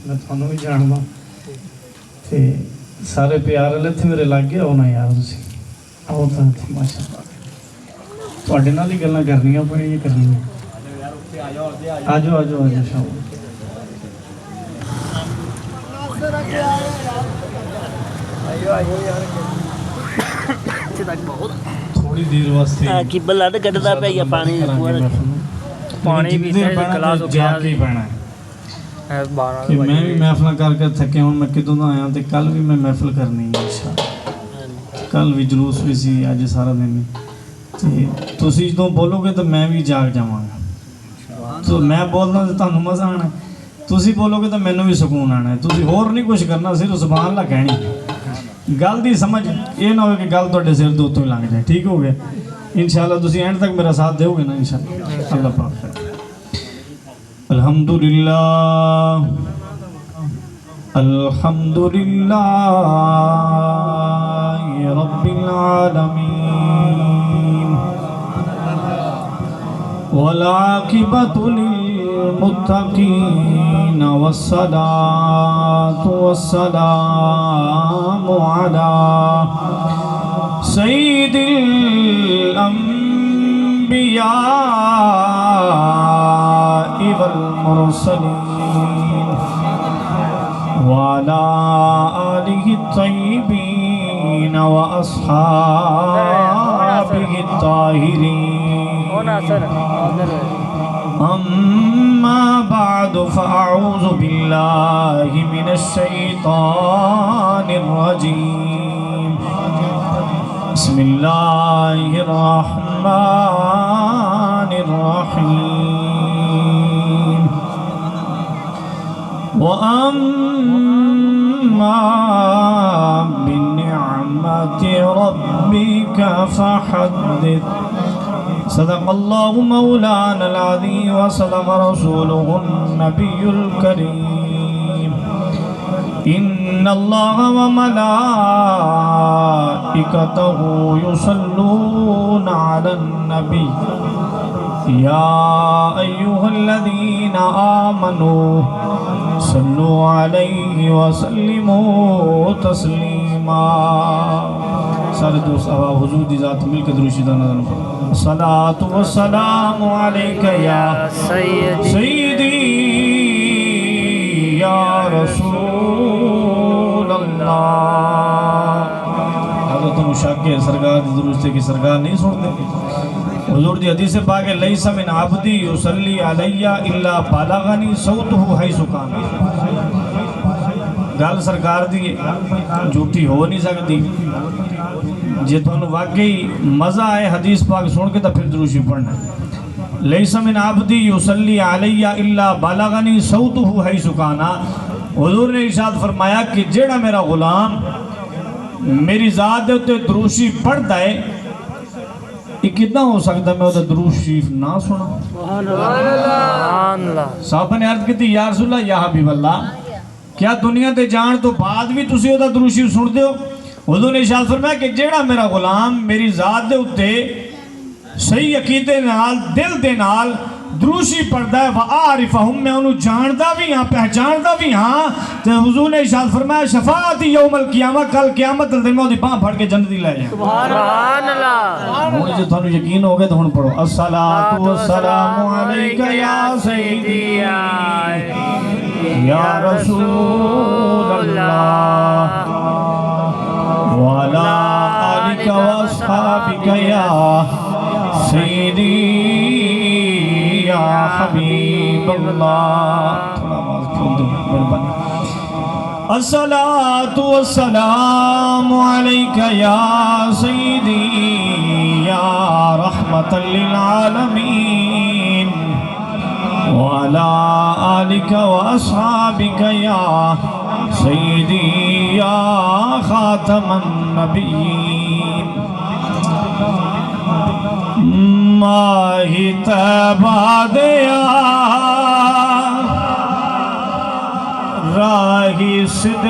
मैं थानू भी जानदा ते सारे प्यार वाले थे मेरे लागे आओ ना यार तुसी आओ तां माशाअल्लाह तुहाडे नाल ही गल्लां करनियां पैणियां करनियां आजो आजो आजो शाम थोड़ी देर वास्ते कि ब्लड कटदा पे या पानी पानी भी गिलास जाके पैना है कि मैं भी महफिल करके थके हूँ मैं कितों आया तो कल भी मैं महफिल करनी है इंशाअल्लाह कल भी जुलूस भी सी अज सारा दिन तो तुसी जो बोलोगे तो मैं भी जाग जावांगा तो मैं बोलना तो तुहानू मज़ा आना तुसी बोलोगे तो मैनू भी सुकून आना है तुसी होर नहीं कुछ करना सिर्फ सुभान अल्लाह कहनी गल दी समझ ये ना हो कि गल तुहाडे सिर दे उत्तों ही लंघ जाए ठीक हो गया इंशाअल्लाह तुसी एंड तक मेरा साथ दोगे ना इंशाअल्लाह अल्लाह पाक अल्हम्दुलिल्लाह अल्हम्दुलिल्लाह रब्बिल आलमीन वल आक़िबतु लिल मुत्तक़ीन वस्सलातु वस्सलामु अला सय्यिदिल अंबिया वल मुरसलीन वअला आलिहि तय्यिबीन व अस्हाबिहि ताहिरीन अम्मा बादु फ़अऊज़ु बिल्लाहि मिनश शैतानिर रजीम बिस्मिल्लाहिर रहमानिर रहीम व अम्मा बिनिअमति रब्बिका फ़हद्दिथ सदक़ल्लाहु मौलाना अल-अज़ीम व सदक़ रसूलुहुन नबियुल करीम इन्नल्लाहा व मलाइकतहु युसल्लूना अलन नबी या अय्युहल्लज़ीना आमनू सल्लु अलैहि व सल्लिमू तस्लीमा सारे दोस्त आवाज़ हुजूर दी ज़ात मिलकर दुरूद नज़र सलातु व सलामु अलैका या सय्यदी या रसूल अल्लाह हज़रत मुशाक़े सरकार दी दुरूद की सरकार नहीं सुनते हुजूर दी हदीस पाक है लैसा मिन अब्दी युसल्ली अलैया इल्ला बलगनी सौतुहु हैसु कान गल सरकार दी झूठी हो नहीं सकती जे तुहानू वाकई मज़ा आए हदीस पाक सुन के तो फिर दुरूद पढ़ना लैसा मिन अब्दी युसल्ली अलैया इल्ला बलगनी सौतुहु हैसु कान हुजूर ने इरशाद फरमाया कि जेड़ा मेरा गुलाम मेरी ज़ात दे उत्ते दुरूद पढ़दा है ये कितना हो सकता मैं उधर दुरूद शरीफ ना सुना साहब ने अर्ज की या रसूलल्लाह या हबीबल्लाह क्या दुनिया ते जान तो बाद भी तुसी उधर दुरूद शरीफ सुनते हो हुजूर ने इरशाद फरमाया कि जेड़ा मेरा गुलाम मेरी ज़ात दे उत्ते सही अकीदे नाल दिल दे नाल दुरूद शरीफ पढ़दा है व आरिफहुम मैं उन्हें जानदा भी हाँ पहचानदा भी हाँ तो हुजूर ने इरशाद फरमाया शफाअत यौमल क़ियामत कल क़यामत दे दिन में ओदी बांह फड़ के जन्नत ले जाए सुभान अल्लाह हुण जे थानू यकीन हो गया तो हुण पढ़ो अस्सलातु वस्सलामु अलैका या सय्यदी या रसूल अल्लाह व अला आलिका व अस्हाबिका या सय्यदी या हबीबल्लाह थोड़ा आवाज़ खोल दो मेहरबानी अस्सलातु वस्सलामु अलैका या सय्यदी या रहमतल लिल आलमीन व अला आलिका व अस्हाबिका या सय्यदी या खातमन नबिय्यीन माही तैबा दया राही सिद्ध